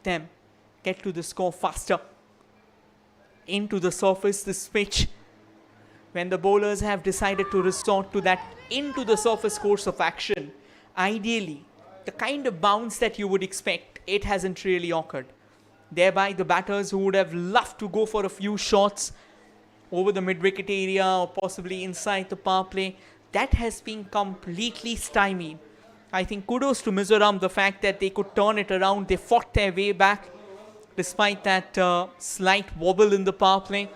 help them get to the score faster. Into the surface, this pitch, when the bowlers have decided to resort to that into the surface course of action, ideally, the kind of bounce that you would expect, it hasn't really occurred. Thereby, the batters who would have loved to go for a few shots over the mid-wicket area or possibly inside the power play, that has been completely stymied. I think kudos to Mizoram, the fact that they could turn it around. They fought their way back despite that slight wobble in the power play.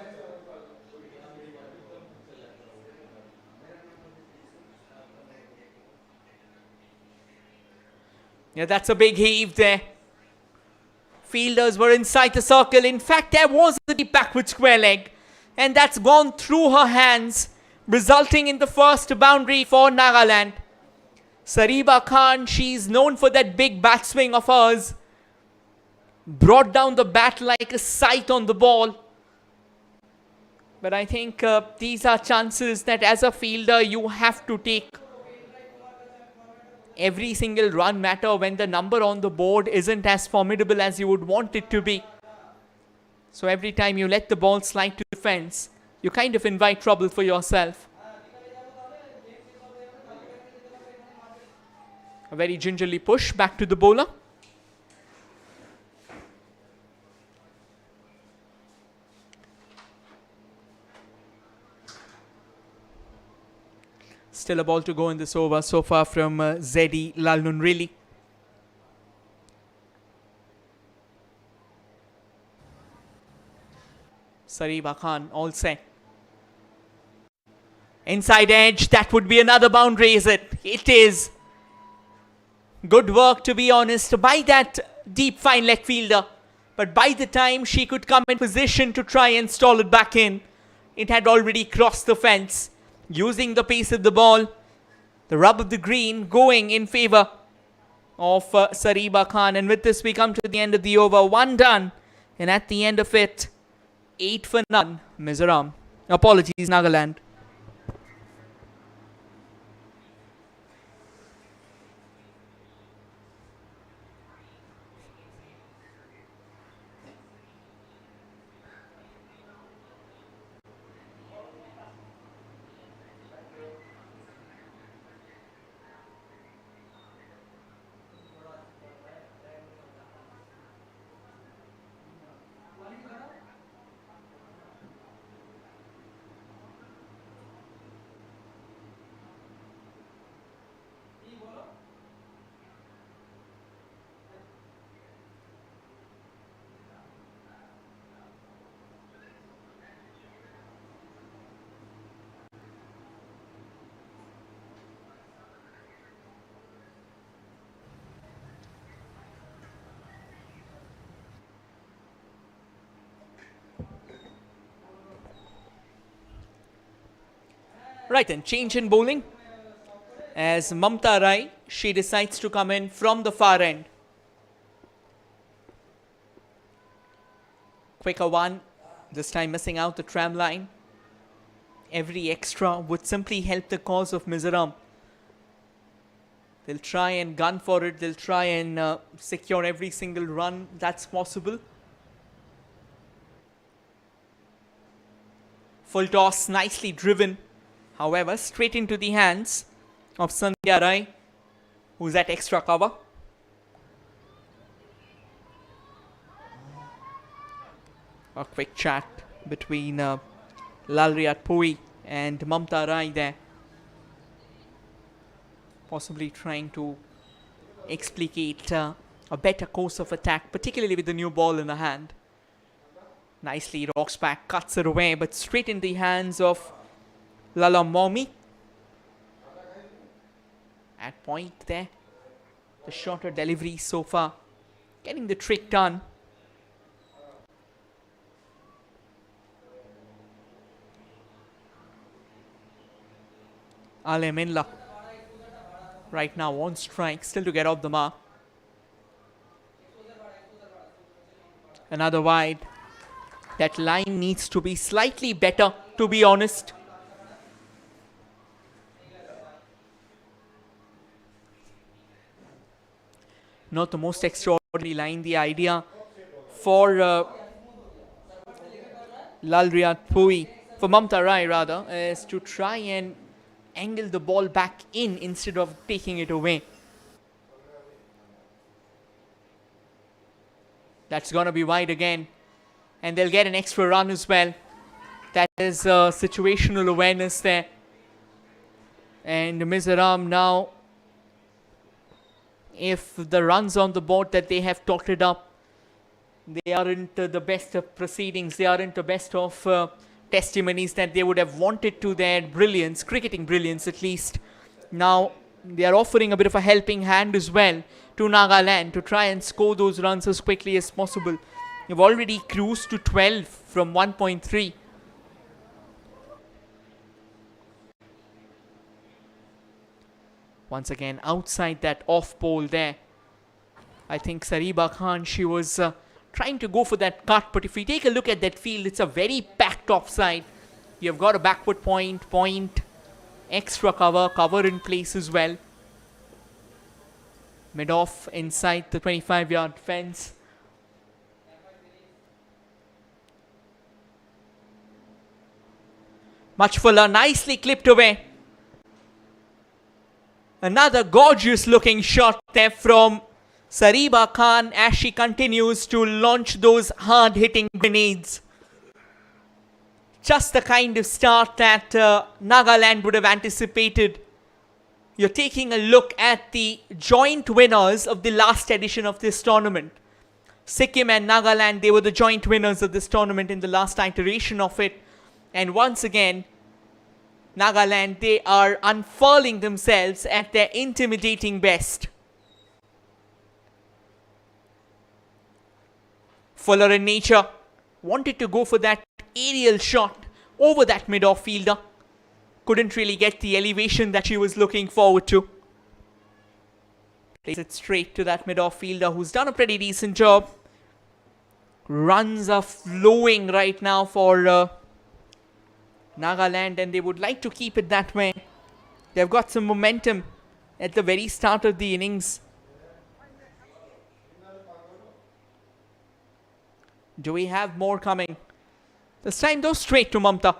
Yeah, that's a big heave there. Fielders were inside the circle. In fact, there was a deep backward square leg, and that's gone through her hands, resulting in the first boundary for Nagaland. Sariba Khan, she's known for that big bat swing of hers. Brought down the bat like a scythe on the ball. But I think these are chances that as a fielder you have to take. Every single run matter when the number on the board isn't as formidable as you would want it to be. So every time you let the ball slide to the fence, you kind of invite trouble for yourself. A very gingerly push back to the bowler. Still a ball to go in this over so far from Zedi Lalnunrili. Sariba Khan all set. Inside edge, that would be another boundary, is it? It is. Good work, to be honest, by that deep fine leg fielder. But by the time she could come in position to try and stall it back in, it had already crossed the fence. Using the pace of the ball, the rub of the green going in favor of Sariba Khan. And with this, we come to the end of the over. One done. And at the end of it, 8 for none, Mizoram. Apologies, Nagaland. Right, and change in bowling as Mamta Rai, she decides to come in from the far end. Quicker one, this time missing out the tram line. Every extra would simply help the cause of Mizoram. They'll try and gun for it. They'll try and secure every single run that's possible. Full toss, nicely driven. However, straight into the hands of Sandhya Rai, who's at extra cover. A quick chat between Lalriyat Pui and Mamta Rai there. Possibly trying to explicate a better course of attack, particularly with the new ball in the hand. Nicely rocks back, cuts it away, but straight in the hands of Lala Momi. At point there. The shorter delivery so far. Getting the trick done. Ale Minla. Right now on strike. Still to get off the mark. Another wide. That line needs to be slightly better, to be honest. Not the most extraordinary line. The idea for Lalriyat Pui, for Mamta Rai rather, is to try and angle the ball back in instead of taking it away. That's going to be wide again. And they'll get an extra run as well. That is situational awareness there. And Mizoram now, if the runs on the board that they have totted up, they aren't the best of proceedings, they aren't the best of testimonies that they would have wanted to their brilliance, cricketing brilliance at least. Now they are offering a bit of a helping hand as well to Nagaland to try and score those runs as quickly as possible. You've already cruised to 12 from 1.3. Once again, outside that off pole there. I think Sariba Khan, she was trying to go for that cut. But if we take a look at that field, it's a very packed offside. You've got a backward point, extra cover in place as well. Mid-off inside the 25-yard fence. Much fuller, nicely clipped away. Another gorgeous looking shot there from Sariba Khan as she continues to launch those hard hitting grenades. Just the kind of start that Nagaland would have anticipated. You're taking a look at the joint winners of the last edition of this tournament. Sikkim and Nagaland, they were the joint winners of this tournament in the last iteration of it. And once again, Nagaland, they are unfurling themselves at their intimidating best. Fuller in nature, wanted to go for that aerial shot over that mid-off fielder. Couldn't really get the elevation that she was looking forward to. Plays it straight to that mid-off fielder who's done a pretty decent job. Runs are flowing right now for Nagaland, and they would like to keep it that way. They've got some momentum at the very start of the innings. Do we have more coming? This time though, straight to Mamta.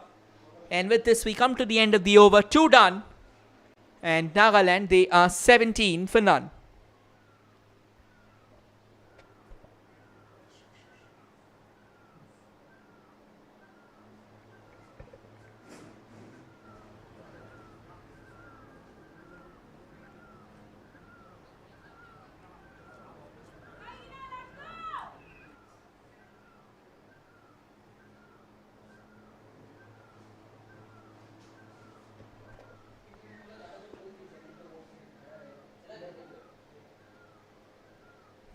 And with this we come to the end of the over. 2 done. And Nagaland, they are 17 for none.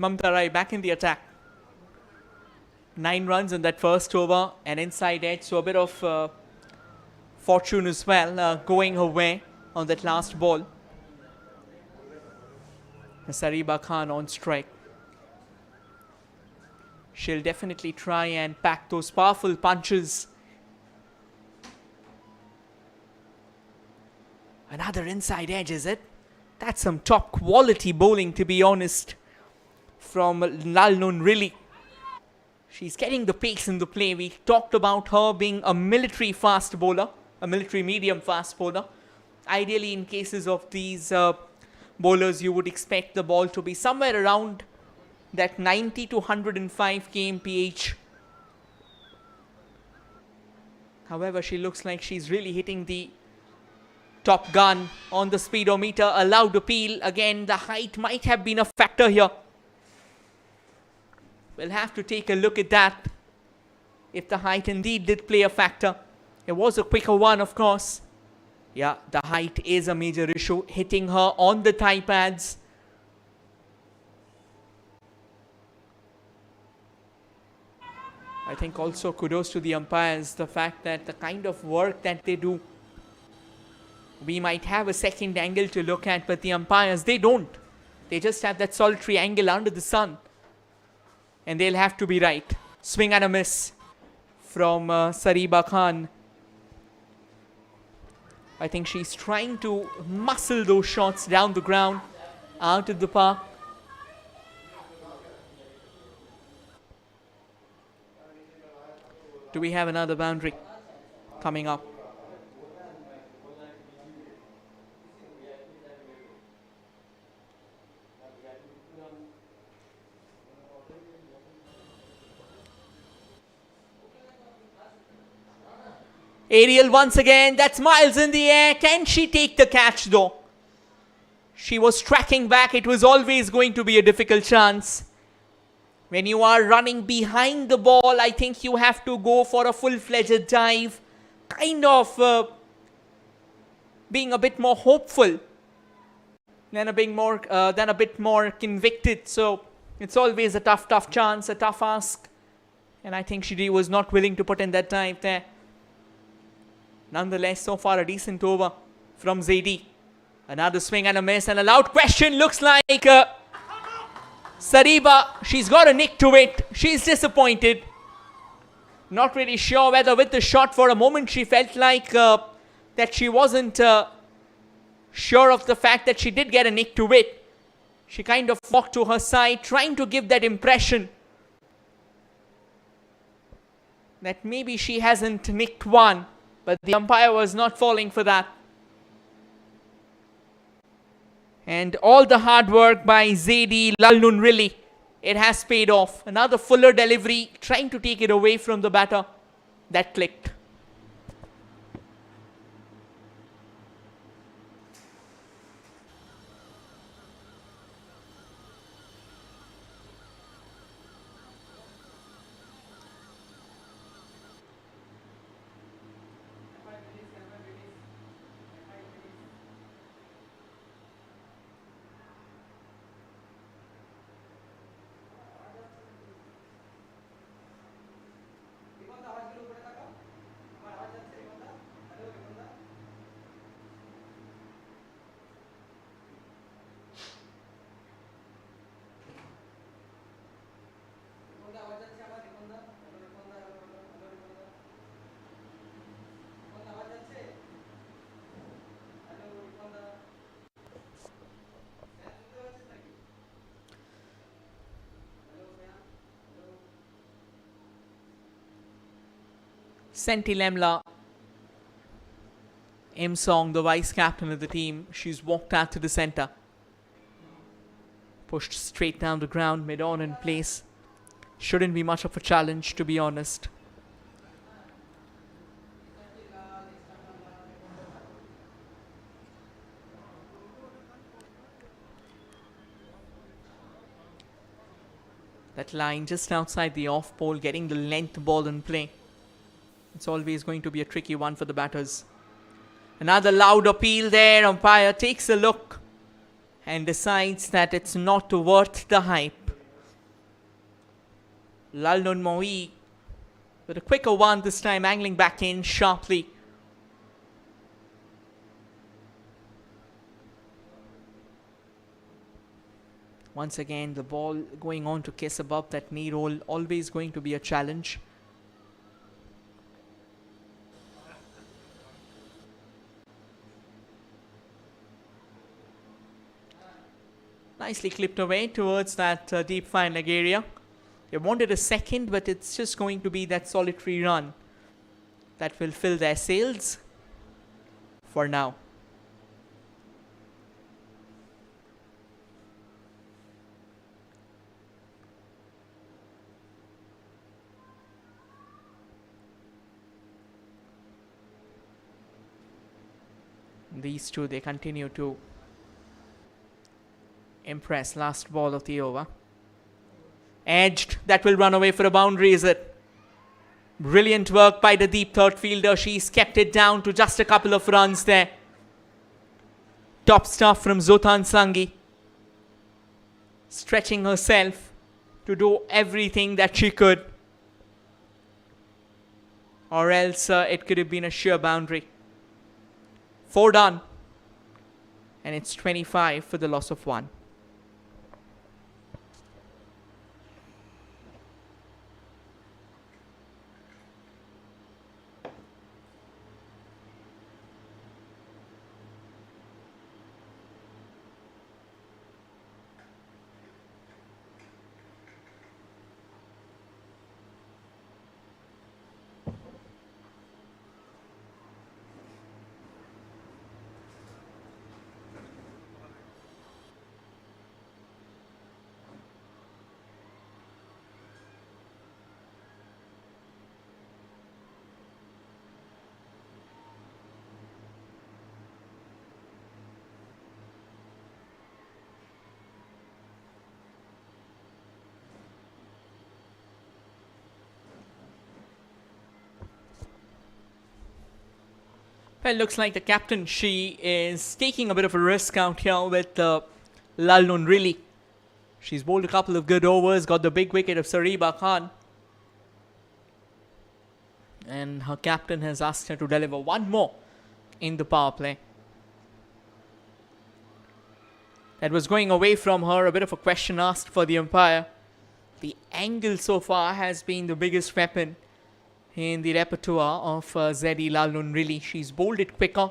Mamta Rai back in the attack. 9 runs in that first over, an inside edge, so a bit of fortune as well going her way on that last ball. Sariba Khan on strike. She'll definitely try and pack those powerful punches. Another inside edge, is it? That's some top quality bowling, to be honest, from Lalnun, really. She's getting the pace in the play. We talked about her being a military fast bowler, a military medium fast bowler. Ideally, in cases of these bowlers, you would expect the ball to be somewhere around that 90 to 105 kmph. However, she looks like she's really hitting the top gun on the speedometer. Allowed appeal. Again, the height might have been a factor here. We'll have to take a look at that, if the height indeed did play a factor. It was a quicker one, of course. Yeah, the height is a major issue, hitting her on the thigh pads. I think also kudos to the umpires, the fact that the kind of work that they do. We might have a second angle to look at, but the umpires, they don't. They just have that solitary angle under the sun. And they'll have to be right. Swing and a miss from Sariba Khan. I think she's trying to muscle those shots down the ground, out of the park. Do we have another boundary coming up? Ariel once again, that's miles in the air. Can she take the catch though? She was tracking back. It was always going to be a difficult chance. When you are running behind the ball, I think you have to go for a full-fledged dive. Kind of being a bit more hopeful than a bit more convicted. So it's always a tough chance, a tough ask. And I think she was not willing to put in that dive there. Nonetheless, so far a decent over from Zaidi. Another swing and a miss, and a loud question. Looks like Sariba, she's got a nick to it. She's disappointed. Not really sure whether with the shot for a moment she felt like that she wasn't sure of the fact that she did get a nick to it. She kind of walked to her side, trying to give that impression that maybe she hasn't nicked one. But the umpire was not falling for that. And all the hard work by Zaidi Lalnun, really, it has paid off. Another fuller delivery, trying to take it away from the batter. That clicked. Senti Lemla Song, the vice captain of the team, she's walked out to the centre. Pushed straight down the ground, mid-on in place. Shouldn't be much of a challenge, to be honest. That line just outside the off pole, getting the length ball in play. It's always going to be a tricky one for the batters. Another loud appeal there. Umpire takes a look and decides that it's not worth the hype. Lalnun Moi with a quicker one this time, angling back in sharply. Once again, the ball going on to kiss above that knee roll. Always going to be a challenge. Nicely clipped away towards that deep fine leg area. They wanted a second, but it's just going to be that solitary run that will fill their sails for now. These two, they continue to impress. Last ball of the over. Edged. That will run away for a boundary, is it? Brilliant work by the deep third fielder. She's kept it down to just a couple of runs there. Top stuff from Zotan Sangi. Stretching herself to do everything that she could. Or else it could have been a sheer boundary. 4 done. And it's 25 for the loss of 1. Well, looks like the captain, she is taking a bit of a risk out here with Lalnun really. She's bowled a couple of good overs, got the big wicket of Sariba Khan. And her captain has asked her to deliver one more in the power play. That was going away from her, a bit of a question asked for the umpire. The angle so far has been the biggest weapon in the repertoire of Zedi Lalnun really. She's bowled it quicker.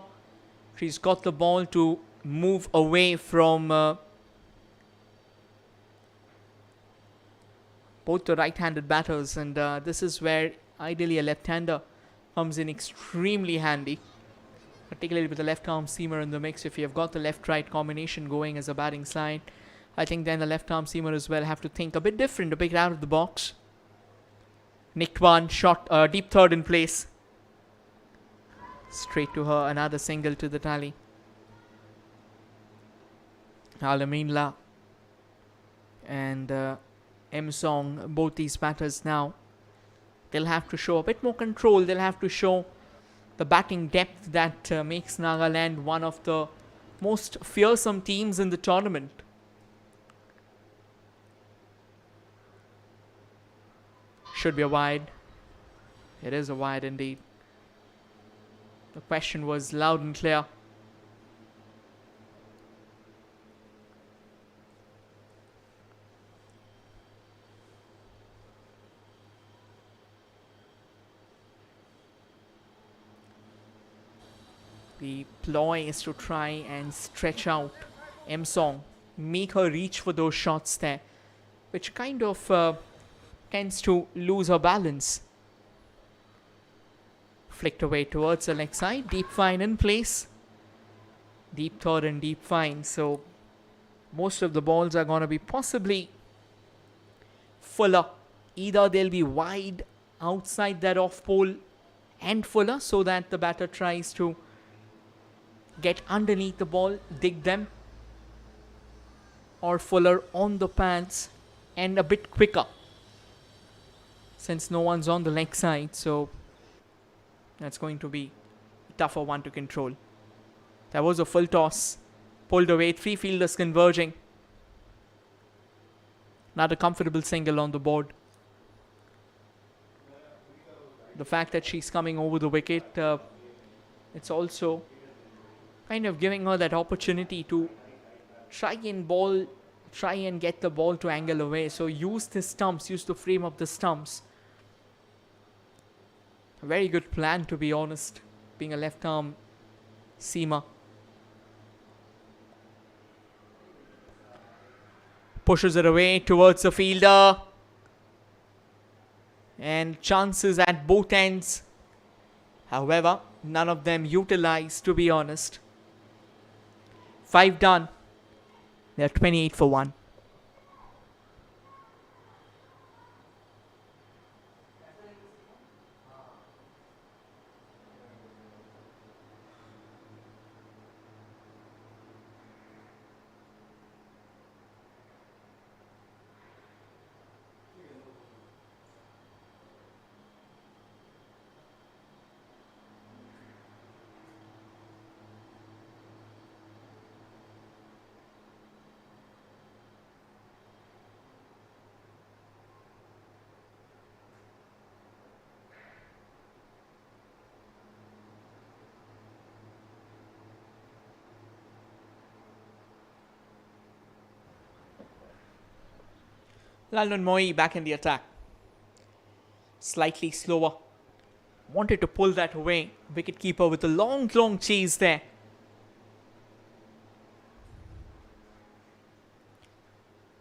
She's got the ball to move away from both the right-handed batters, and this is where ideally a left-hander comes in extremely handy, particularly with the left-arm seamer in the mix. If you have got the left-right combination going as a batting side, I think then the left-arm seamer as well have to think a bit different, a bit out of the box. Nicked one, shot, deep third in place. Straight to her, another single to the tally. Alaminla and M Song, both these batters now, they'll have to show a bit more control. They'll have to show the batting depth that makes Nagaland one of the most fearsome teams in the tournament. Should be a wide. It is a wide indeed. The question was loud and clear. The ploy is to try and stretch out M Song, make her reach for those shots there, which kind of tends to lose her balance. Flicked away towards the leg side, deep fine in place. Deep third and deep fine, so most of the balls are going to be possibly fuller. Either they'll be wide outside that off pole and fuller, so that the batter tries to get underneath the ball, dig them, or fuller on the pads and a bit quicker, since no one's on the leg side, so that's going to be a tougher one to control. That was a full toss, pulled away, three fielders converging. Not a comfortable single on the board. The fact that she's coming over the wicket, it's also kind of giving her that opportunity to try and get the ball to angle away. So use the stumps, use the frame of the stumps. A very good plan, to be honest, being a left arm seamer. Pushes it away towards the fielder. And chances at both ends. However, none of them utilized, to be honest. 5 done. They're 28 for 1. Lalnun Moi back in the attack. Slightly slower. Wanted to pull that away. Wicketkeeper with a long chase there.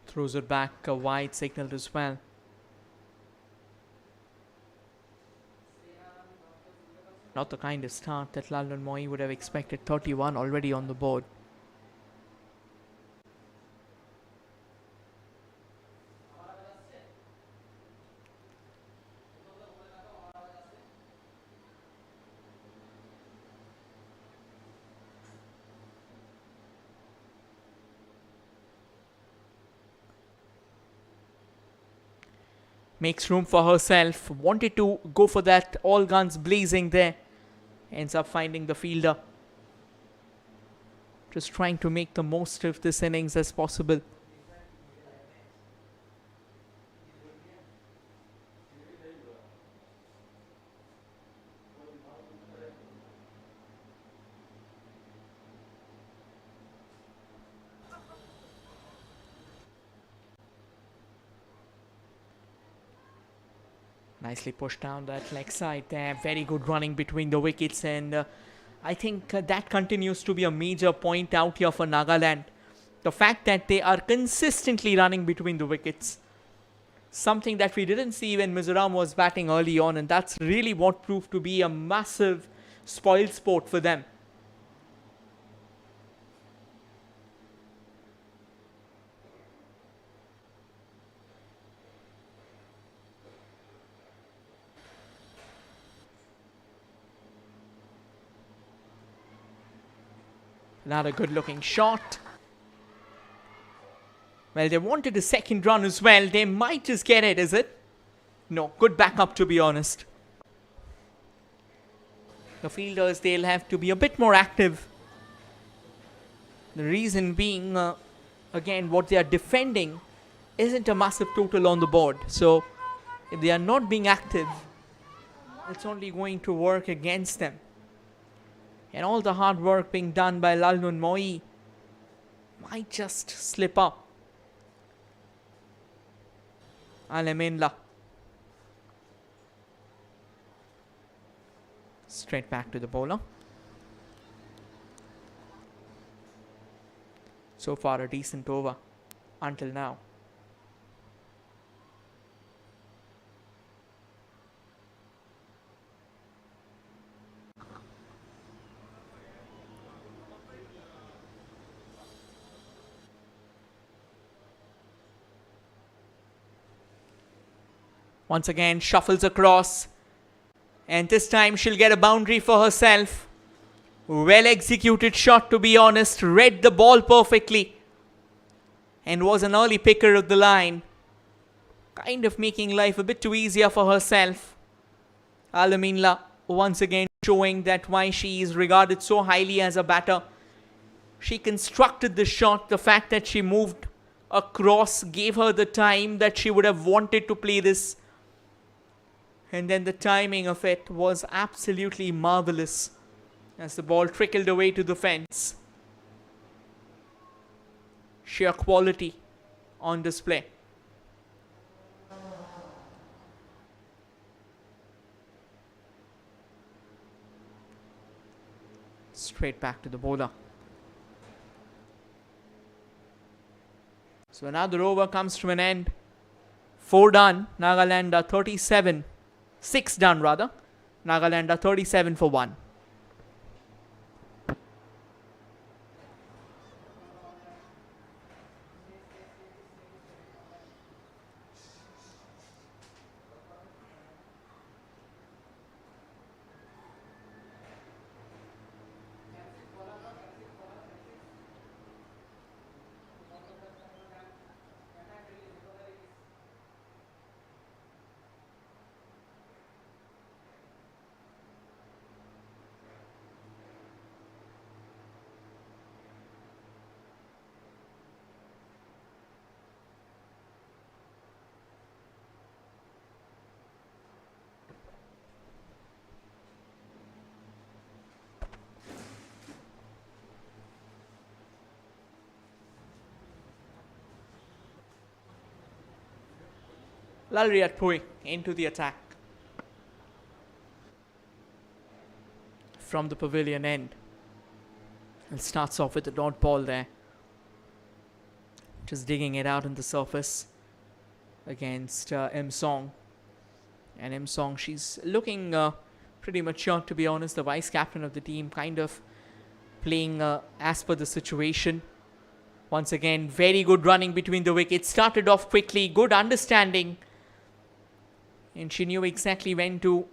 Throws it back, a wide signal as well. Not the kind of start that Lalnun Moi would have expected. 31 already on the board. Makes room for herself. Wanted to go for that all guns blazing there. ends up finding the fielder. Just trying to make the most of this innings as possible. Nicely pushed down that leg side there. Very good running between the wickets, and I think that continues to be a major point out here for Nagaland. The fact that they are consistently running between the wickets. Something that we didn't see when Mizoram was batting early on, and that's really what proved to be a massive spoil sport for them. Another good looking shot. Well, they wanted a second run as well. They might just get it, is it? No, good backup to be honest. The fielders, they'll have to be a bit more active. The reason being, again, what they are defending isn't a massive total on the board. So, if they are not being active, it's only going to work against them. And all the hard work being done by Lalnun Moi might just slip up. Aleminla. Straight back to the bowler. So far a decent over until now. Once again, shuffles across. And this time she'll get a boundary for herself. Well executed shot, to be honest. Read the ball perfectly. And was an early picker of the line. Kind of making life a bit too easier for herself. Alaminla once again showing that why she is regarded so highly as a batter. She constructed the shot. The fact that she moved across gave her the time that she would have wanted to play this. And then the timing of it was absolutely marvelous as the ball trickled away to the fence. Sheer quality on display. Straight back to the bowler. So another over comes to an end. 4 done. Nagaland are 37. 6 done rather. Nagaland are 37 for 1. Lalriatpui into the attack. From the pavilion end. It starts off with a dot ball there. Just digging it out on the surface against M Song. And M Song, she's looking pretty mature, to be honest. The vice captain of the team, kind of playing as per the situation. Once again, very good running between the wickets. Started off quickly, good understanding. And she knew exactly when to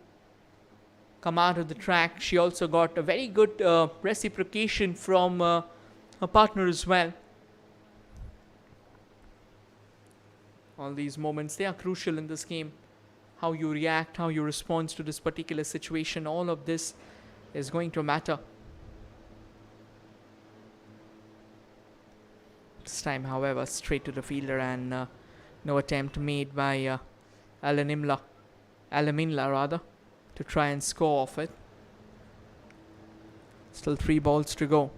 come out of the track. She also got a very good reciprocation from her partner as well. All these moments, they are crucial in this game. How you react, how you respond to this particular situation, all of this is going to matter. This time, however, straight to the fielder, and no attempt made by Alaminla rather, to try and score off it. Still 3 balls to go.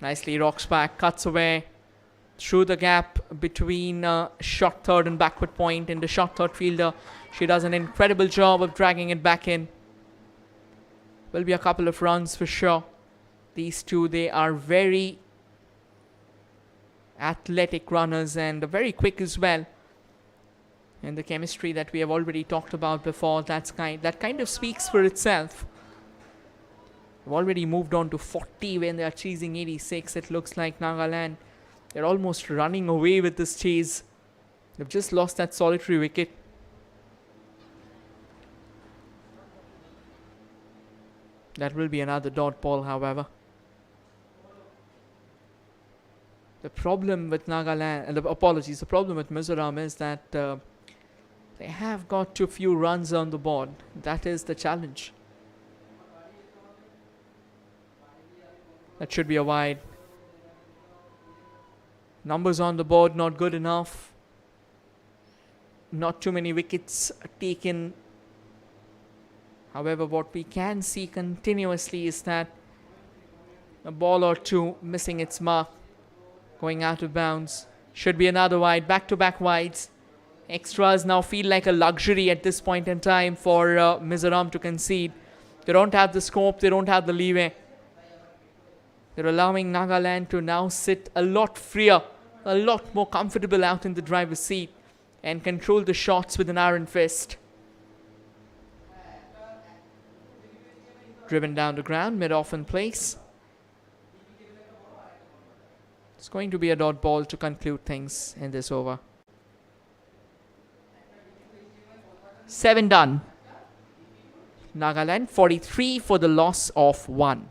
Nicely rocks back, cuts away through the gap between short third and backward point, and the short third fielder, she does an incredible job of dragging it back in. Will be a couple of runs for sure. These two, they are very athletic runners and very quick as well. And the chemistry that we have already talked about before, that kind of speaks for itself. We've already moved on to 40 when they are chasing 86. It looks like Nagaland, they're almost running away with this chase. They've just lost that solitary wicket. That will be another dot ball, however. The problem with Nagaland, the problem with Mizoram is that they have got too few runs on the board. That is the challenge. That should be a wide. Numbers on the board not good enough. Not too many wickets taken. However, what we can see continuously is that a ball or two missing its mark, going out of bounds. Should be another wide, back-to-back wides. Extras now feel like a luxury at this point in time for Mizoram to concede. They don't have the scope, they don't have the leeway. They're allowing Nagaland to now sit a lot freer, a lot more comfortable out in the driver's seat, and control the shots with an iron fist. Driven down the ground, mid-off in place. It's going to be a dot ball to conclude things in this over. 7 done. Nagaland 43 for the loss of 1.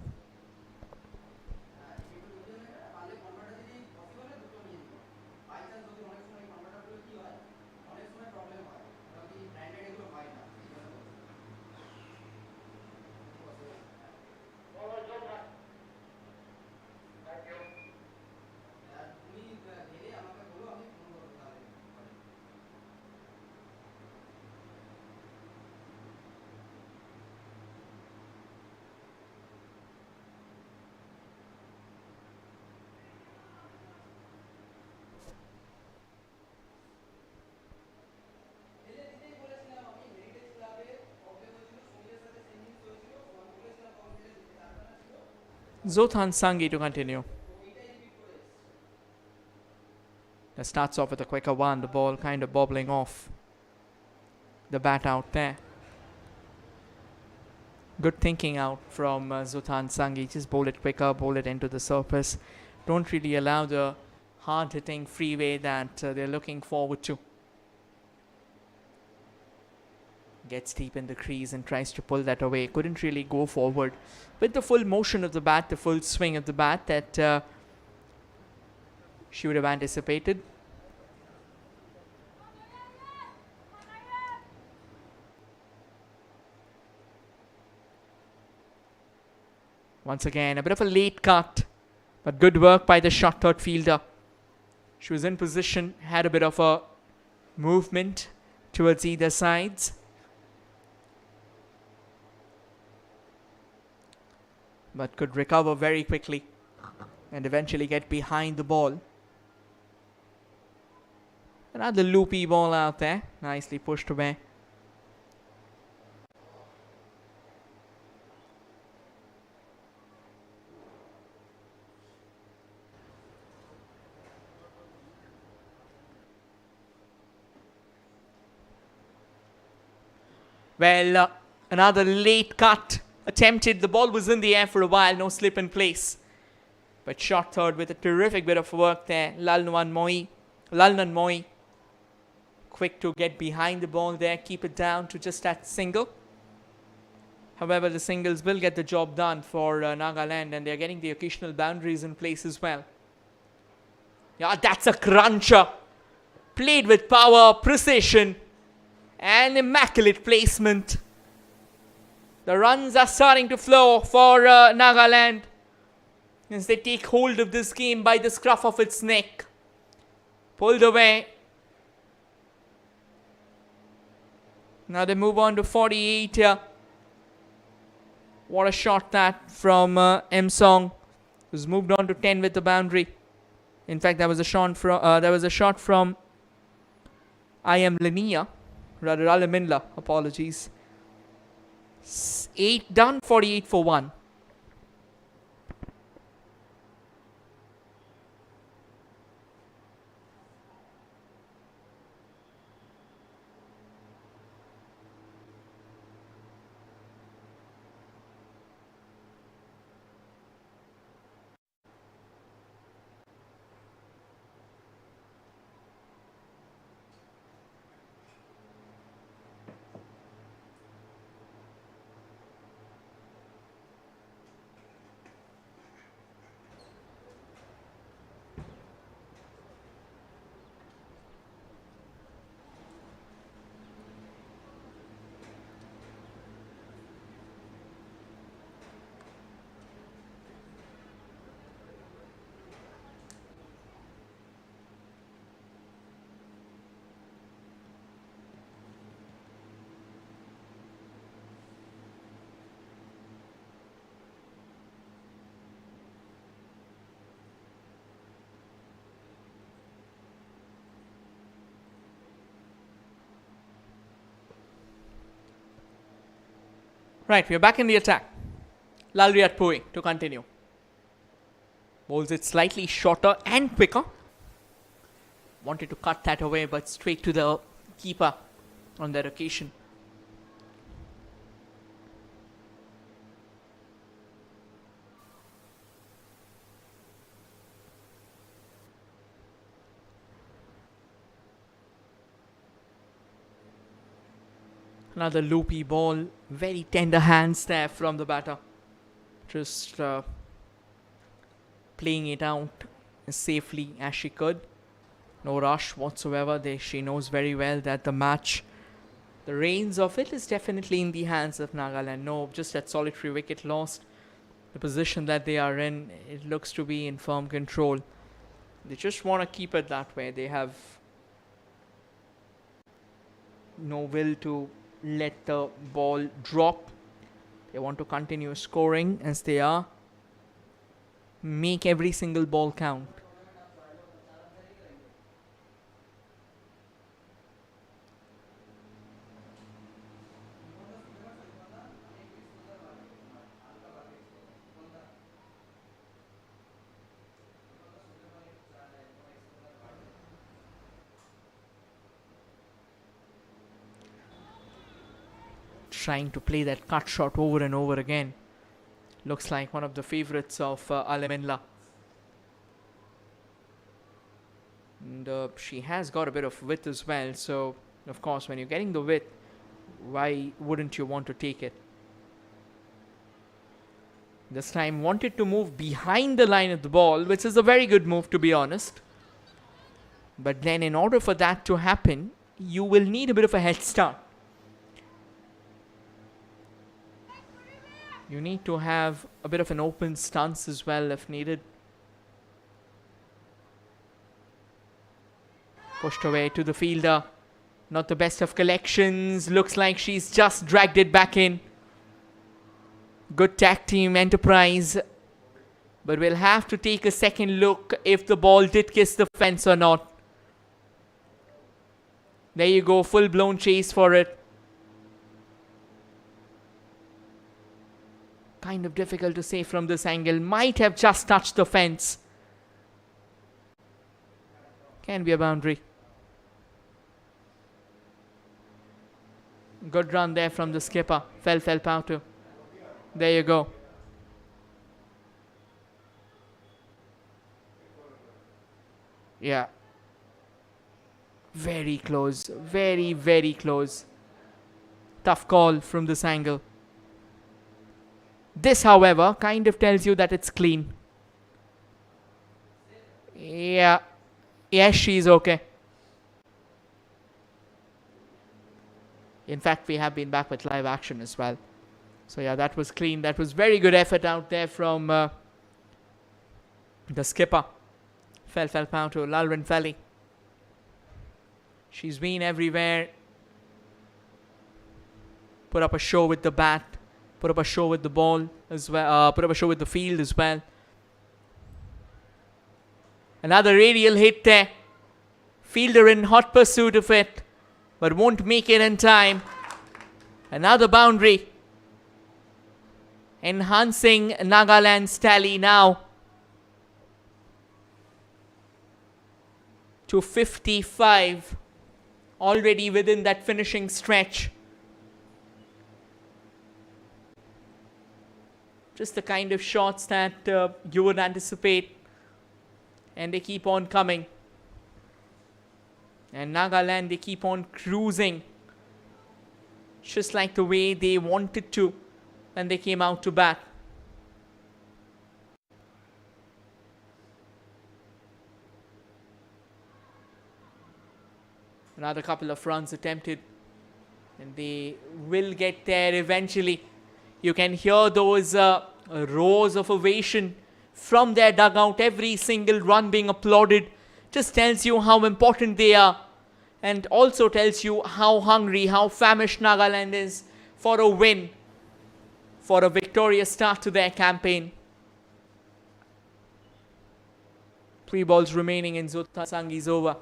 Zothan Sangi to continue. That starts off with a quicker one. The ball kind of bobbling off the bat out there. Good thinking out from Zothan Sangi. Just bowl it quicker, bowl it into the surface. Don't really allow the hard-hitting freeway that they're looking forward to. Gets deep in the crease and tries to pull that away. Couldn't really go forward with the full motion of the bat, the full swing of the bat that she would have anticipated. Once again, a bit of a late cut, but good work by the short third fielder. She was in position, had a bit of a movement towards either sides. But could recover very quickly and eventually get behind the ball. Another loopy ball out there, nicely pushed away. Well, another late cut attempted. The ball was in the air for a while, no slip in place. But shot third with a terrific bit of work there. Lalnan Moi. Quick to get behind the ball there, keep it down to just that single. However, the singles will get the job done for Nagaland, and they're getting the occasional boundaries in place as well. Yeah, that's a cruncher. Played with power, precision, An immaculate placement. The runs are starting to flow for Nagaland as they take hold of this game by the scruff of its neck. Pulled away. Now they move on to 48 here. What a shot that from M Song, who's moved on to 10 with the boundary. In fact, that was a shot from I am Linia, rather Alaminla. Apologies. 8 done, 48 for 1. Right, we are back in the attack. Lalriat Pui to continue. Bowls it slightly shorter and quicker. Wanted to cut that away, but straight to the keeper on that occasion. Another loopy ball. Very tender hands there from the batter. Just playing it out as safely as she could. No rush whatsoever. She knows very well that the match, the reins of it is definitely in the hands of Nagaland. No, just that solitary wicket lost. The position that they are in, it looks to be in firm control. They just want to keep it that way. They have no will to let the ball drop. They want to continue scoring as they are. Make every single ball count. Trying to play that cut shot over and over again. Looks like one of the favorites of Alaminla. And she has got a bit of width as well. So, of course, when you're getting the width, why wouldn't you want to take it? This time wanted to move behind the line of the ball, which is a very good move, to be honest. But then in order for that to happen, you will need a bit of a head start. You need to have a bit of an open stance as well if needed. Pushed away to the fielder. Not the best of collections. Looks like she's just dragged it back in. Good tag team enterprise. But we'll have to take a second look if the ball did kiss the fence or not. There you go. Full-blown chase for it. Kind of difficult to say from this angle. Might have just touched the fence. Can be a boundary. Good run there from the skipper. Fell Pautu. There you go. Yeah. Very close. Very, very close. Tough call from this angle. This, however, kind of tells you that it's clean. Yeah. Yes, she's okay. In fact, we have been back with live action as well. So yeah, that was clean. That was very good effort out there from the skipper, Felpauto, Lalwin Felly. She's been everywhere. Put up a show with the bat. Put up a show with the ball as well. Put up a show with the field as well. Another radial hit there. Fielder in hot pursuit of it, but won't make it in time. Another boundary. Enhancing Nagaland's tally now to 55. Already within that finishing stretch. Just the kind of shots that you would anticipate. And they keep on coming. And Nagaland, they keep on cruising. Just like the way they wanted to when they came out to bat. Another couple of runs attempted. And they will get there eventually. You can hear those roars of ovation from their dugout. Every single run being applauded. Just tells you how important they are. And also tells you how hungry, how famished Nagaland is for a win. For a victorious start to their campaign. 3 balls remaining in Zota Sangi's over.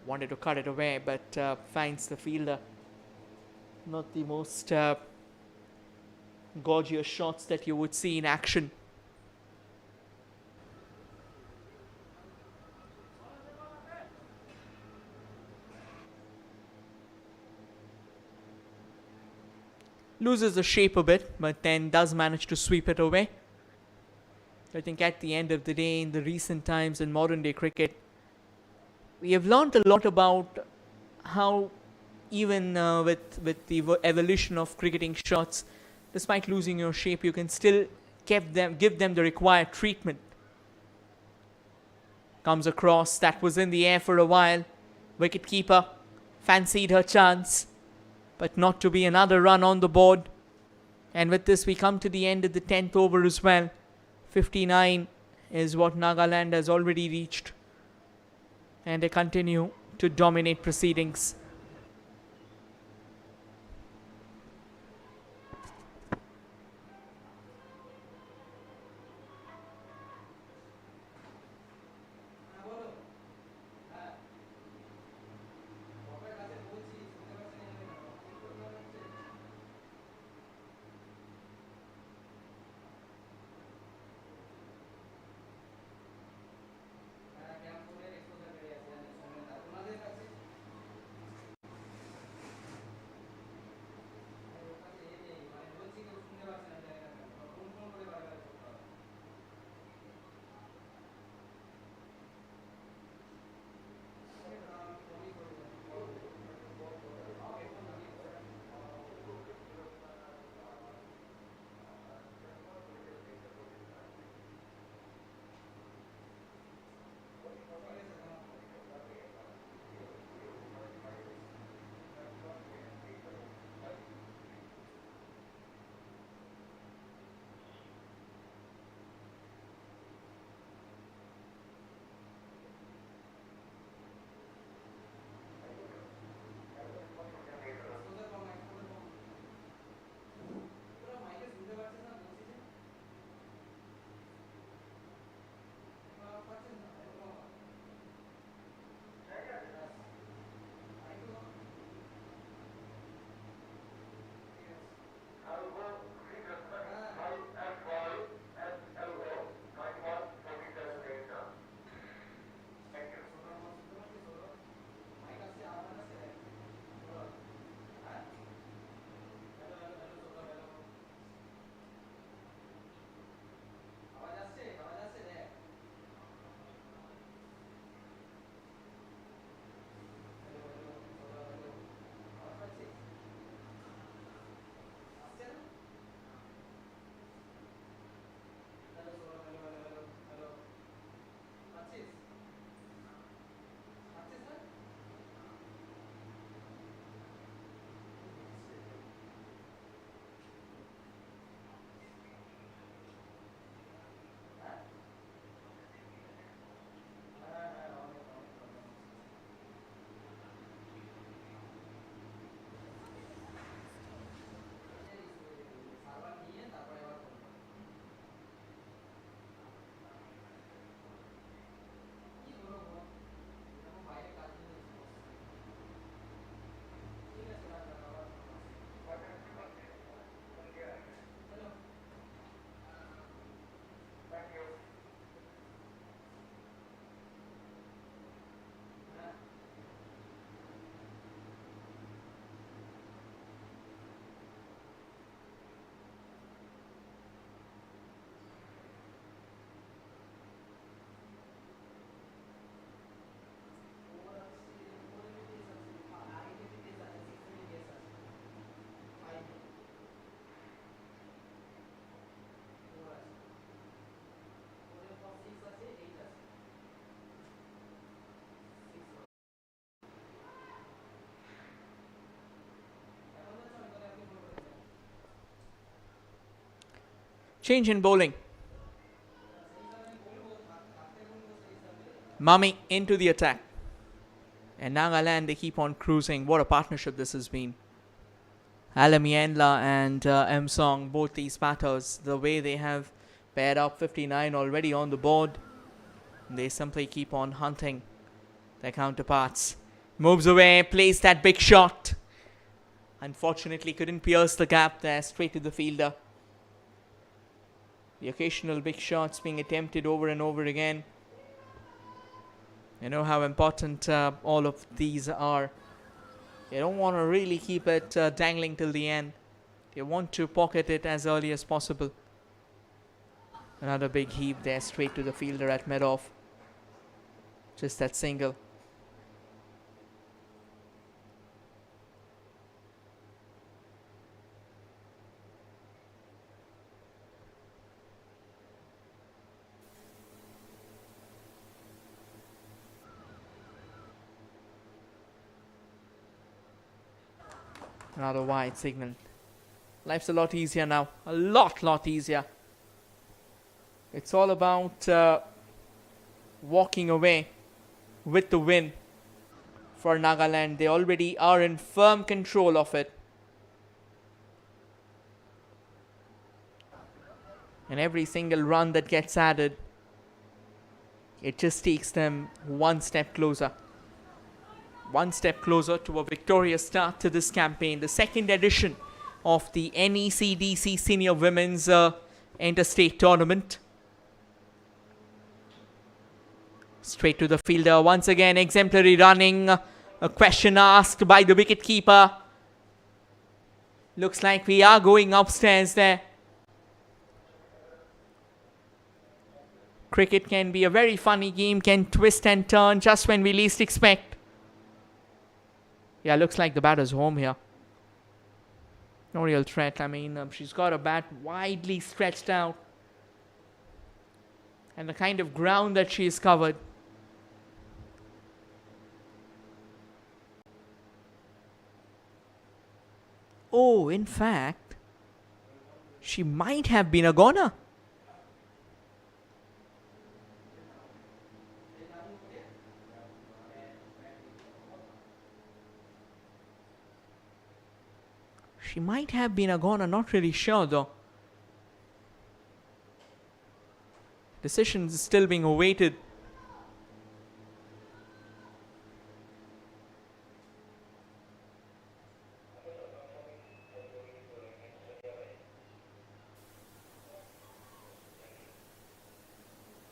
Wanted to cut it away, but finds the fielder. Not the most gorgeous shots that you would see in action. Loses the shape a bit, but then does manage to sweep it away. I think at the end of the day, in the recent times in modern day cricket, we have learned a lot about how even with the evolution of cricketing shots, despite losing your shape, you can still give them the required treatment. Comes across, that was in the air for a while. Wicketkeeper fancied her chance, but not to be another run on the board. And with this, we come to the end of the 10th over as well. 59 is what Nagaland has already reached. And they continue to dominate proceedings. Change in bowling. Mummy into the attack. And Nagaland, they keep on cruising. What a partnership this has been. Alamienla and M Song, both these batters, the way they have paired up, 59 already on the board. They simply keep on hunting their counterparts. Moves away, plays that big shot. Unfortunately, couldn't pierce the gap there, straight to the fielder. The occasional big shots being attempted over and over again. You know how important all of these are. You don't want to really keep it dangling till the end. You want to pocket it as early as possible. Another big heave there, straight to the fielder at mid-off. Just that single. Another wide signal. Life's a lot easier now. A lot easier. It's all about walking away with the win for Nagaland. They already are in firm control of it. And every single run that gets added, it just takes them one step closer. One step closer to a victorious start to this campaign. The second edition of the NECDC Senior Women's Interstate Tournament. Straight to the fielder. Once again, exemplary running. A question asked by the wicketkeeper. Looks like we are going upstairs there. Cricket can be a very funny game. Can twist and turn just when we least expect. Yeah, looks like the batter's home here. No real threat. I mean, she's got a bat widely stretched out. And the kind of ground that she's covered. Oh, in fact, she might have been a goner. She might have been a goner, not really sure though. Decision is still being awaited.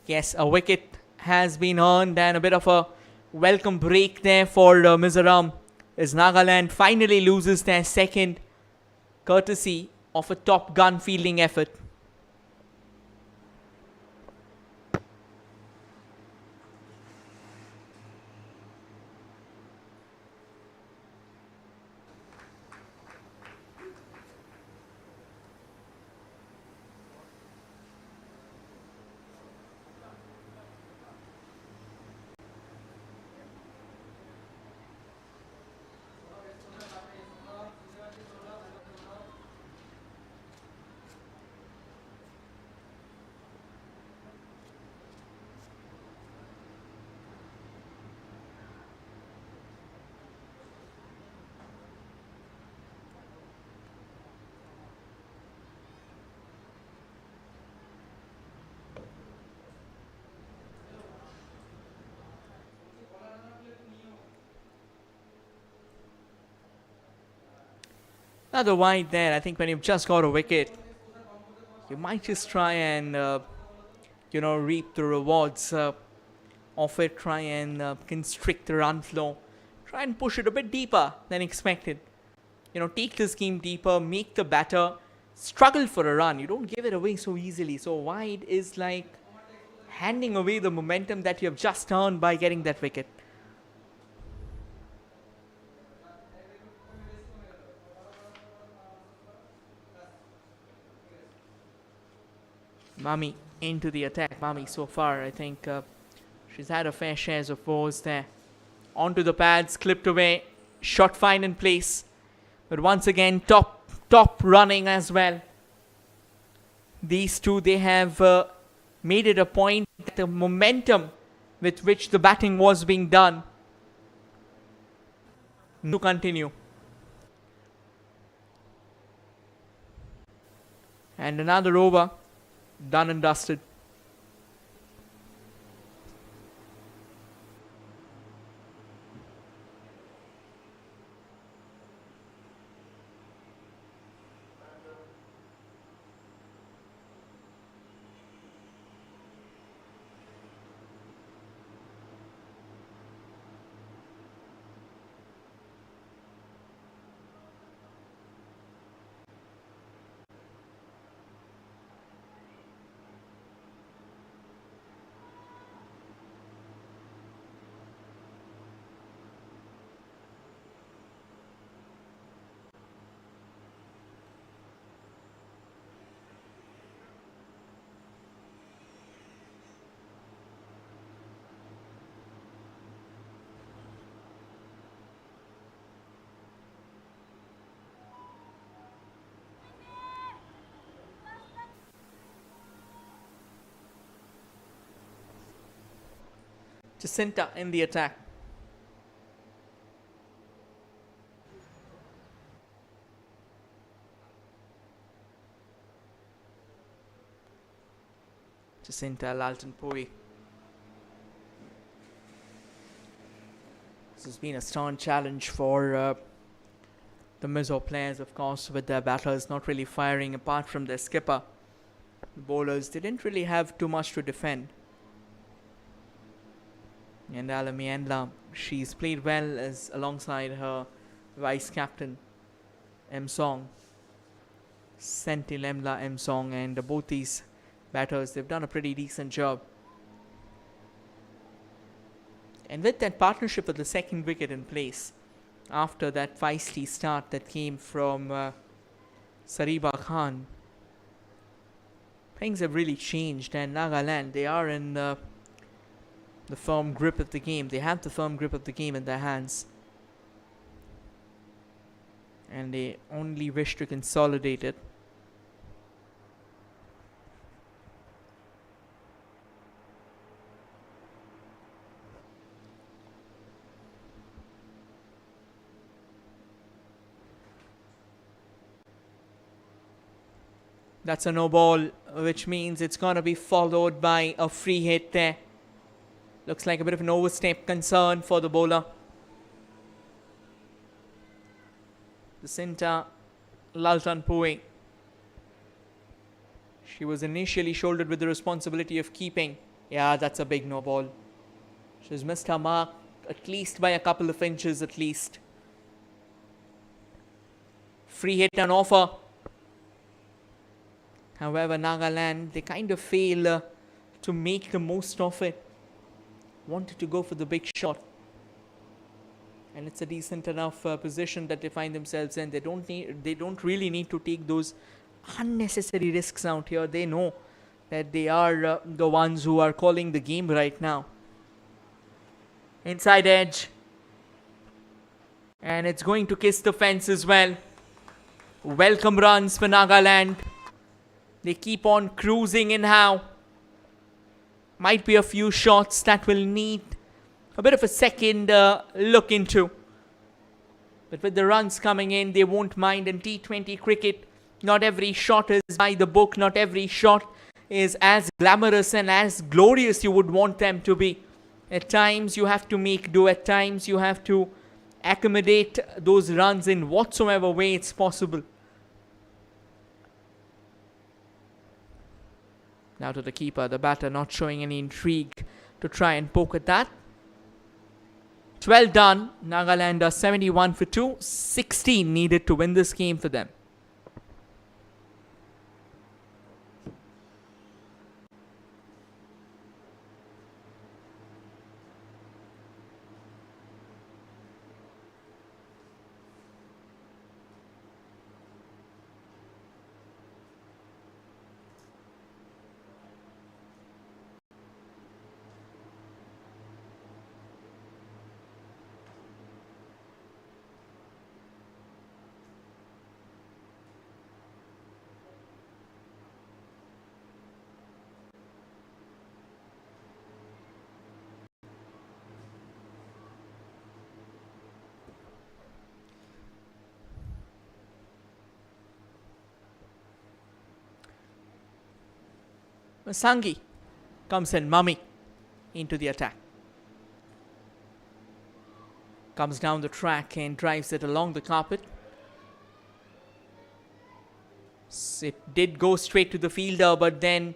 Yes, a wicket has been earned and a bit of a welcome break there for Mizoram as Nagaland finally loses their second, courtesy of a top gun fielding effort. Another wide there. I think when you've just got a wicket, you might just try and, reap the rewards of it. Try and constrict the run flow. Try and push it a bit deeper than expected. Take this game deeper. Make the batter struggle for a run. You don't give it away so easily. So wide is like handing away the momentum that you have just earned by getting that wicket. Mummy into the attack. Mummy so far, I think she's had a fair share of balls there. Onto the pads, clipped away. Shot fine in place. But once again, top running as well. These two, they have made it a point that the momentum with which the batting was being done to continue. And another over, done and dusted. Jacinta in the attack. Jacinta Laltanpuri. This has been a stern challenge for the Mizo players, of course, with their batters not really firing apart from their skipper. The bowlers didn't really have too much to defend. And Alamiandla, she's played well as alongside her vice captain M Song, Sentilemla M Song, and both these batters, they've done a pretty decent job. And with that partnership with the second wicket in place, after that feisty start that came from Sariba Khan, things have really changed, and Nagaland, they are in the firm grip of the game. They have the firm grip of the game in their hands, and they only wish to consolidate it. That's a no ball, which means it's going to be followed by a free hit there. Looks like a bit of an overstep concern for the bowler. Jacinta Laltanpuri. She was initially shouldered with the responsibility of keeping. Yeah, that's a big no ball. She's missed her mark at least by a couple of inches at least. Free hit and offer. However, Nagaland, they kind of fail to make the most of it. Wanted to go for the big shot. And it's a decent enough position that they find themselves in. They don't really need to take those unnecessary risks out here. They know that they are the ones who are calling the game right now. Inside edge. And it's going to kiss the fence as well. Welcome runs for Nagaland. They keep on cruising in how. Might be a few shots that will need a bit of a second look into. But with the runs coming in, they won't mind. In T20 cricket, not every shot is by the book. Not every shot is as glamorous and as glorious you would want them to be. At times you have to make do. At times you have to accommodate those runs in whatsoever way it's possible. Now to the keeper, the batter not showing any intrigue to try and poke at that. 12 done. Nagaland are 71 for 2. 16 needed to win this game for them. Sangi comes in, Mummy into the attack. Comes down the track and drives it along the carpet. It did go straight to the fielder, but then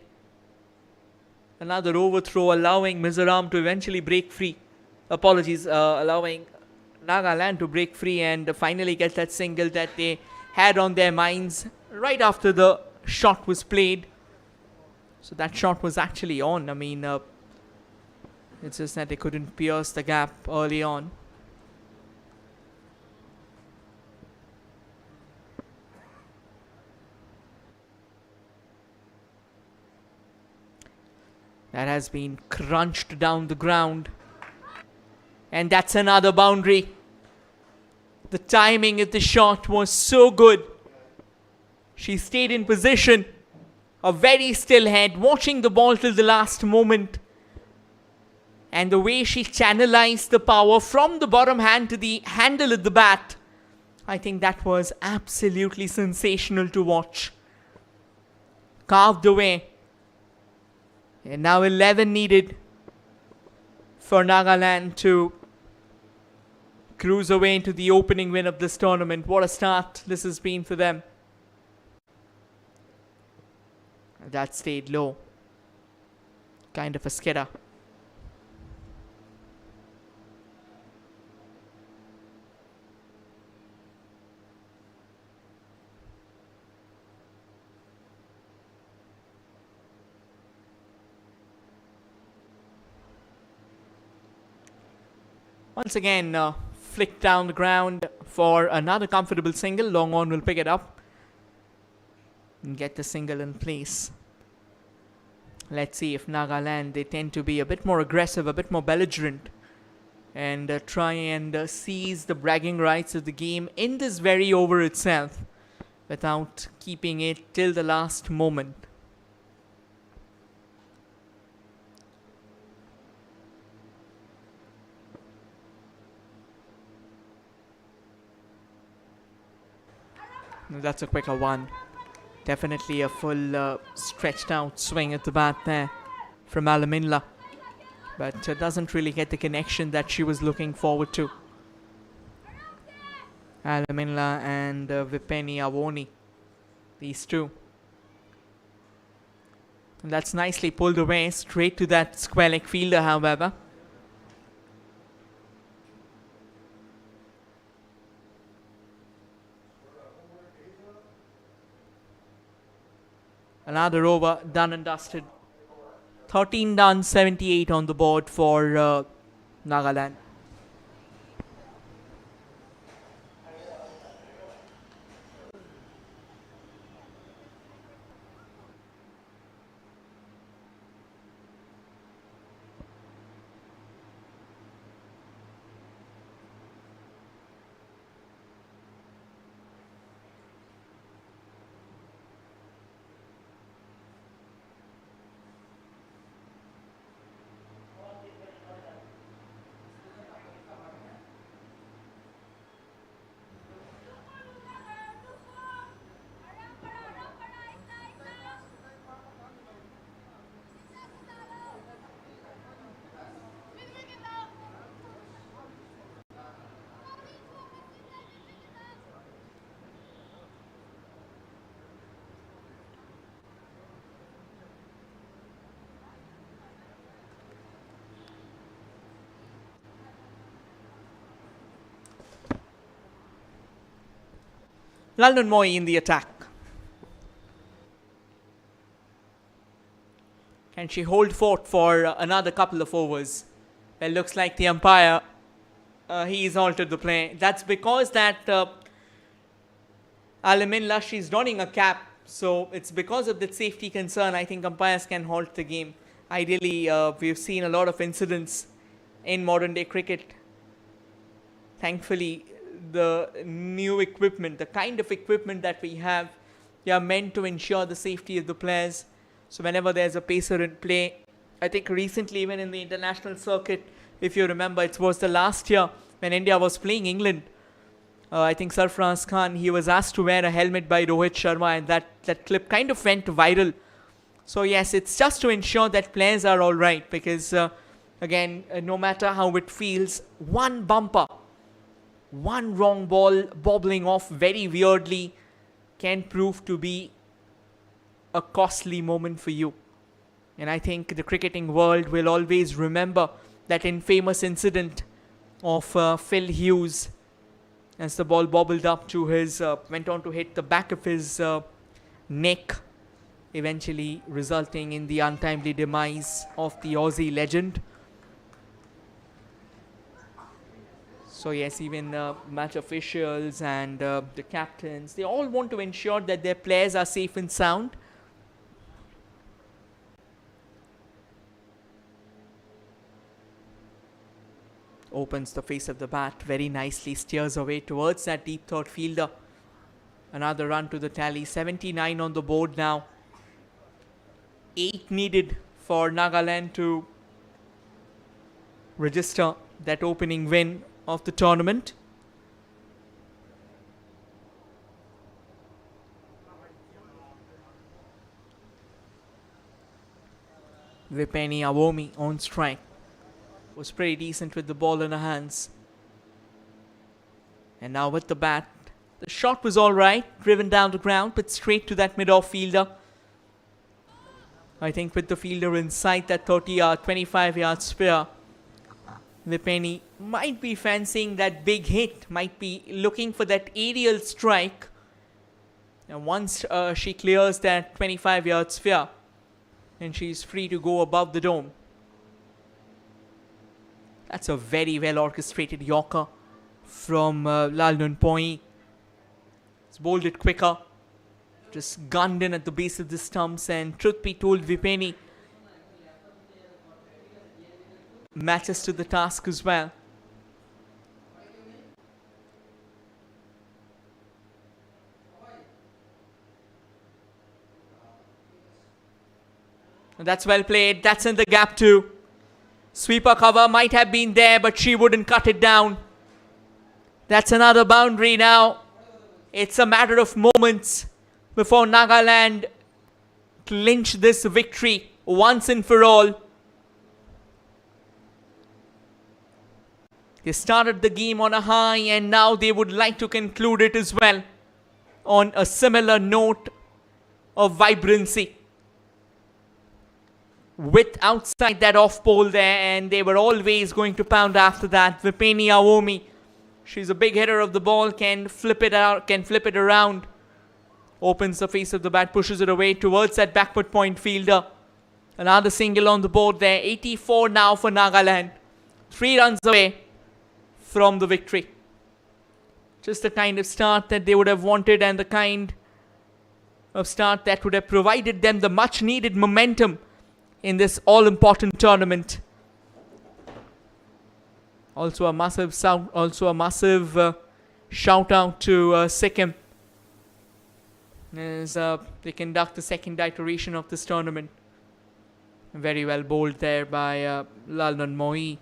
another overthrow allowing Mizoram to eventually break free. Allowing Nagaland to break free and finally get that single that they had on their minds right after the shot was played. So that shot was actually on. I mean, it's just that they couldn't pierce the gap early on. That has been crunched down the ground. And that's another boundary. The timing of the shot was so good. She stayed in position. A very still head, watching the ball till the last moment. And the way she channelized the power from the bottom hand to the handle of the bat, I think that was absolutely sensational to watch. Carved away. And now 11 needed for Nagaland to cruise away into the opening win of this tournament. What a start this has been for them. That stayed low. Kind of a skidder. Once again, flicked down the ground for another comfortable single. Long on will pick it up and get the single in place. Let's see if Nagaland, they tend to be a bit more aggressive, a bit more belligerent, and try and seize the bragging rights of the game in this very over itself without keeping it till the last moment. That's a quicker one. Definitely a full stretched out swing at the bat there from Alaminla. But doesn't really get the connection that she was looking forward to. Alaminla and Vipeni Avoni. These two. And that's nicely pulled away straight to that square leg fielder, however. Another over done and dusted. 13 done, 78 on the board for Nagaland. London Moy in the attack. Can she hold fort for another couple of overs? Well, looks like the umpire, he's altered the play. That's because that Alaminla, she's donning a cap. So it's because of that safety concern, I think umpires can halt the game. Ideally, we've seen a lot of incidents in modern day cricket. Thankfully, the new equipment, the kind of equipment that we have, they are meant to ensure the safety of the players. So whenever there's a pacer in play, I think recently even in the international circuit, if you remember, it was the last year when India was playing England. I think Sarfraz Khan, he was asked to wear a helmet by Rohit Sharma, and that clip kind of went viral. So yes, it's just to ensure that players are all right, because again, no matter how it feels, one bumper, one wrong ball bobbling off very weirdly can prove to be a costly moment for you. And I think the cricketing world will always remember that infamous incident of Phil Hughes, as the ball bobbled up to his, went on to hit the back of his neck, eventually resulting in the untimely demise of the Aussie legend. So yes, even match officials and the captains, they all want to ensure that their players are safe and sound. Opens the face of the bat very nicely, steers away towards that deep third fielder. Another run to the tally, 79 on the board now. 8 needed for Nagaland to register that opening win of the tournament. Vipeni Awomi on strike. Was pretty decent with the ball in her hands. And now with the bat, the shot was alright, driven down the ground, but straight to that mid-off fielder. I think with the fielder inside that 25-yard spear, Vipeni might be fancying that big hit, might be looking for that aerial strike. And once she clears that 25-yard sphere, then she's free to go above the dome. That's a very well orchestrated Yorker from Lal Nunpoi. It's bowled it quicker. Just gunned in at the base of the stumps, and truth be told, Vipeni matches to the task as well. And that's well played. That's in the gap too. Sweeper cover might have been there, but she wouldn't cut it down. That's another boundary now. It's a matter of moments before Nagaland clinch this victory once and for all. They started the game on a high, and now they would like to conclude it as well on a similar note of vibrancy. With outside that off pole there, and they were always going to pound after that. Vipeni Awomi, she's a big hitter of the ball, can flip it out, can flip it around. Opens the face of the bat, pushes it away towards that backward point fielder. Another single on the board there. 84 now for Nagaland. 3 runs away from the victory. Just the kind of start that they would have wanted, and the kind of start that would have provided them the much needed momentum in this all-important tournament. Also a massive shout out to Sikkim as they conduct the second iteration of this tournament. Very well bowled there by Lal Nunpoi,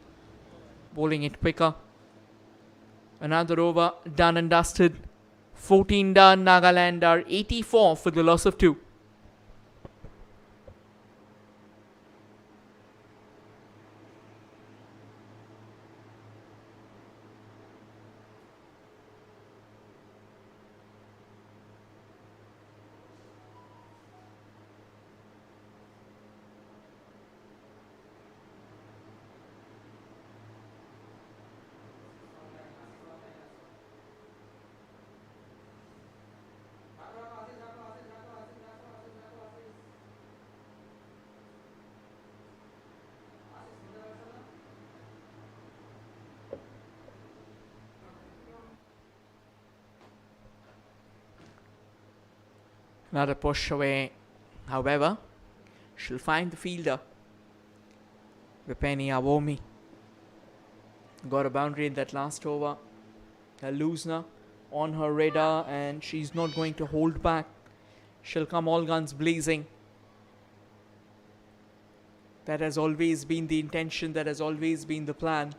bowling it quicker. Another over done and dusted. 14 done. Nagaland are 84 for the loss of 2. Another push away. However, she'll find the fielder. Vipeni Awomi got a boundary in that last over. A loosener on her radar, and she's not going to hold back. She'll come all guns blazing. That has always been the intention. That has always been the plan.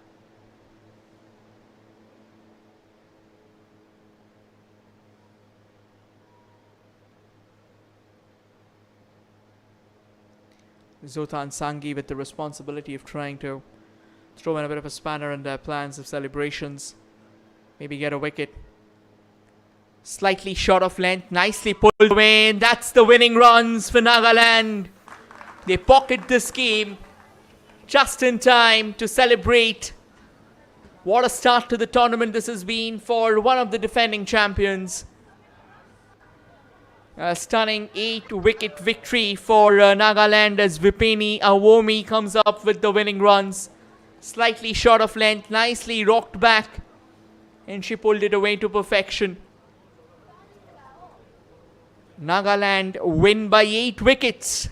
Zotan Sangi with the responsibility of trying to throw in a bit of a spanner in their plans of celebrations. Maybe get a wicket. Slightly short of length. Nicely pulled away. And that's the winning runs for Nagaland. They pocket this game just in time to celebrate. What a start to the tournament this has been for one of the defending champions. A stunning 8-wicket victory for Nagaland as Vipeni Awomi comes up with the winning runs. Slightly short of length, nicely rocked back, and she pulled it away to perfection. Nagaland win by 8 wickets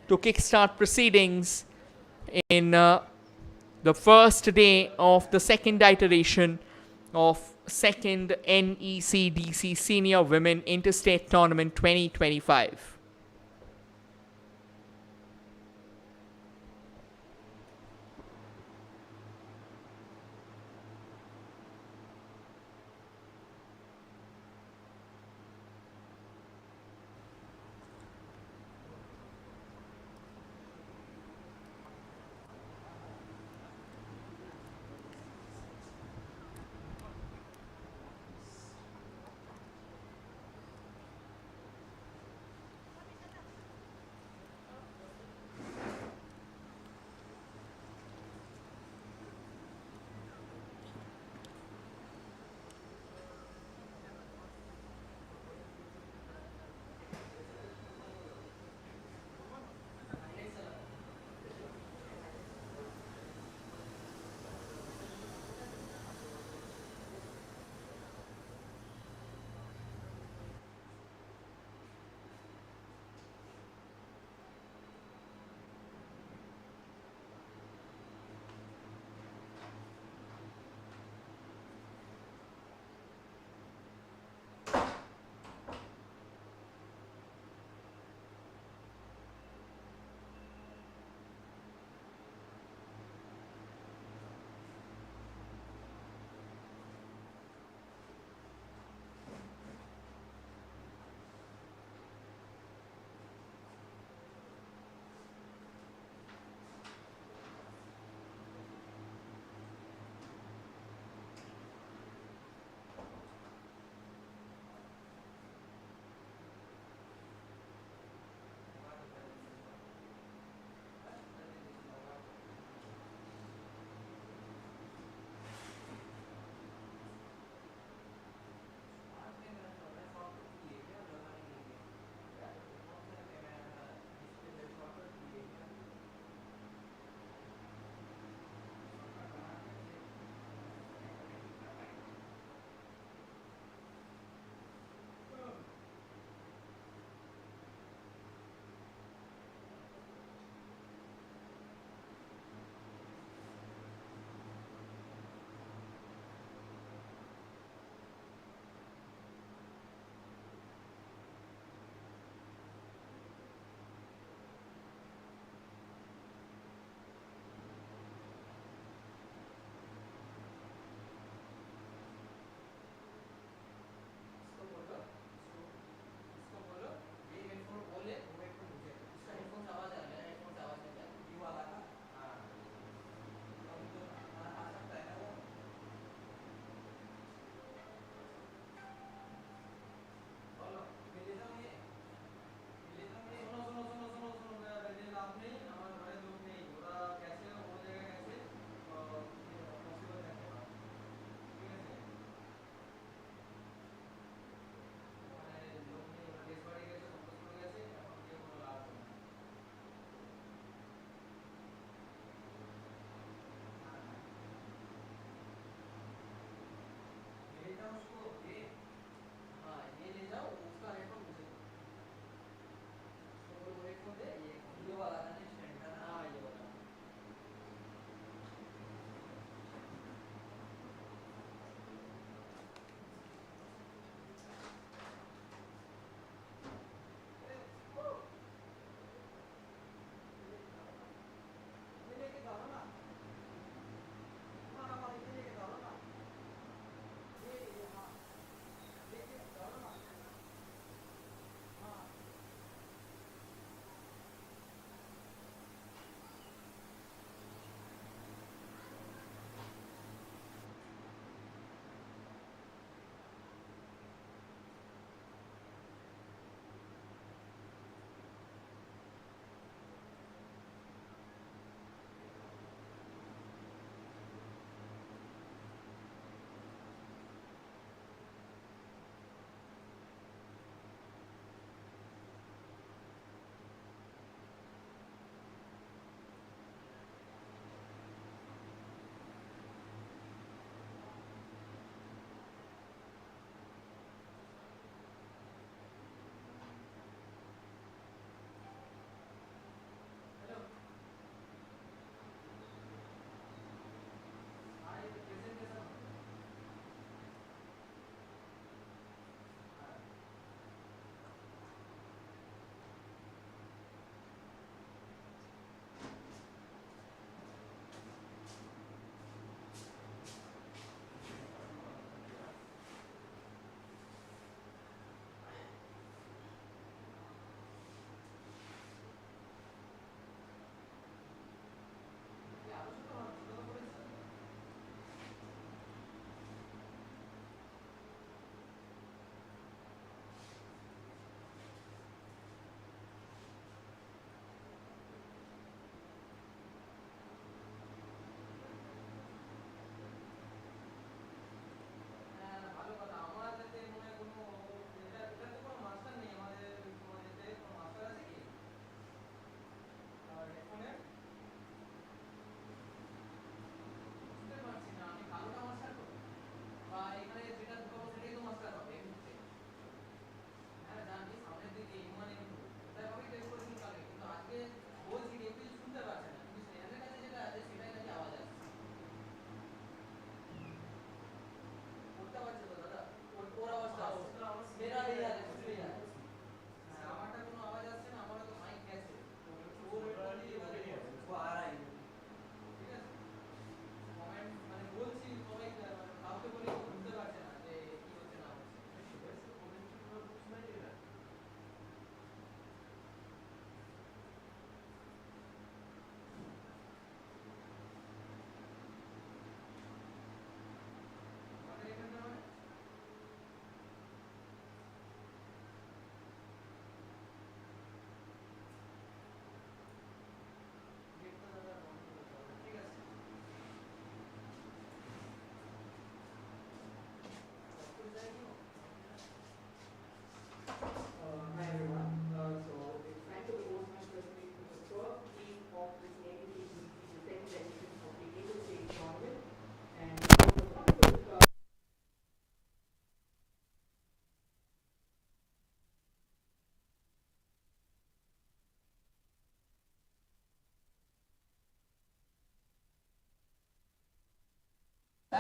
to kickstart proceedings in the first day of the second iteration of second NECDC Senior Women Interstate Tournament 2025.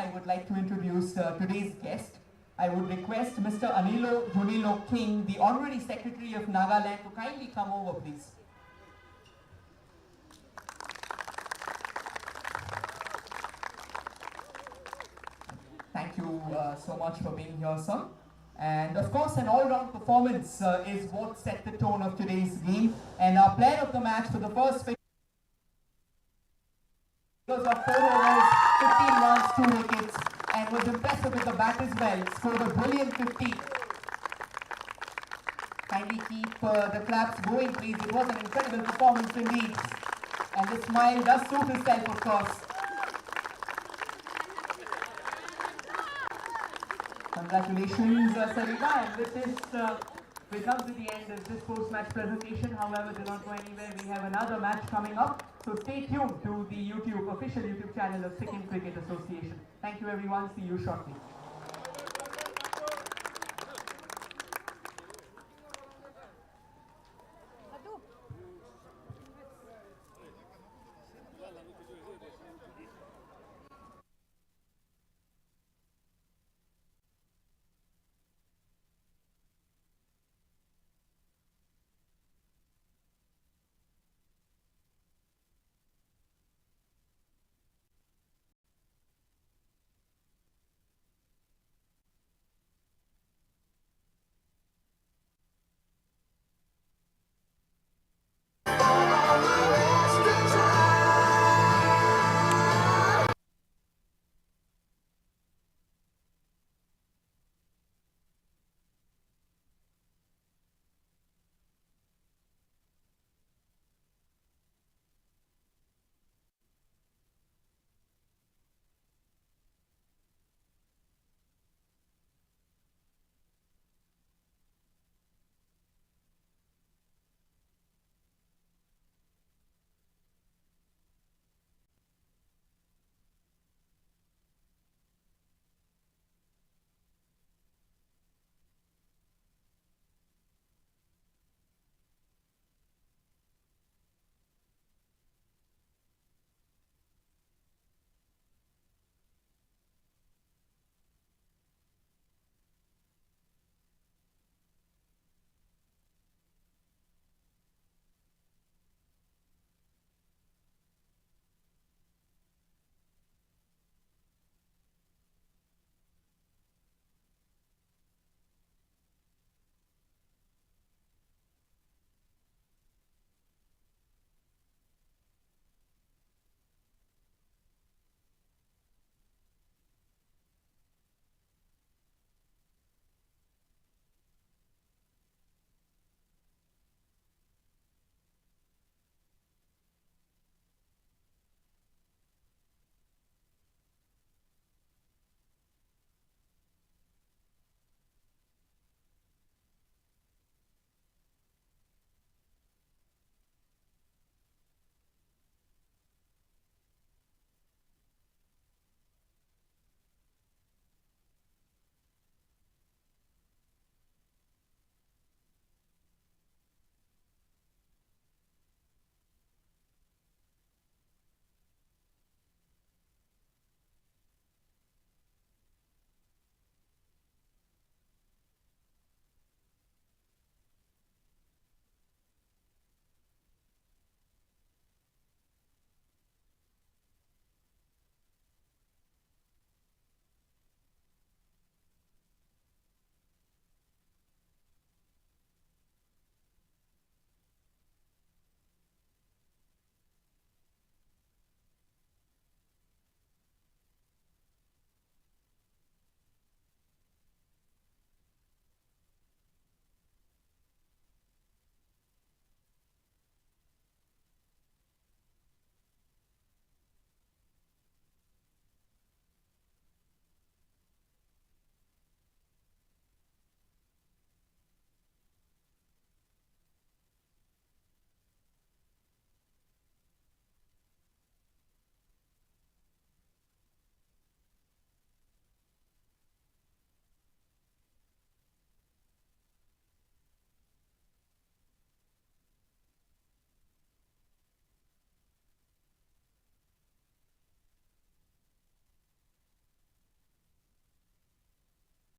I would like to introduce today's guest. I would request Mr. Anilo Junilo King, the Honorary Secretary of Nagaland, to kindly come over, please. Thank you so much for being here, sir. And of course, an all-round performance is what set the tone of today's game. And our player of the match for the first phase was of 4 overs, 15 runs, 2 wickets, and was impressive with the bat as well. Scored a brilliant 50. Kindly keep the claps going, please. It was an incredible performance indeed. And the smile does suit itself, of course. Congratulations, Sarita. And with this, we come to the end of this post-match presentation. However, do not go anywhere. We have another match coming up. So stay tuned to the official YouTube channel of Sikkim Cricket Association. Thank you, everyone. See you shortly.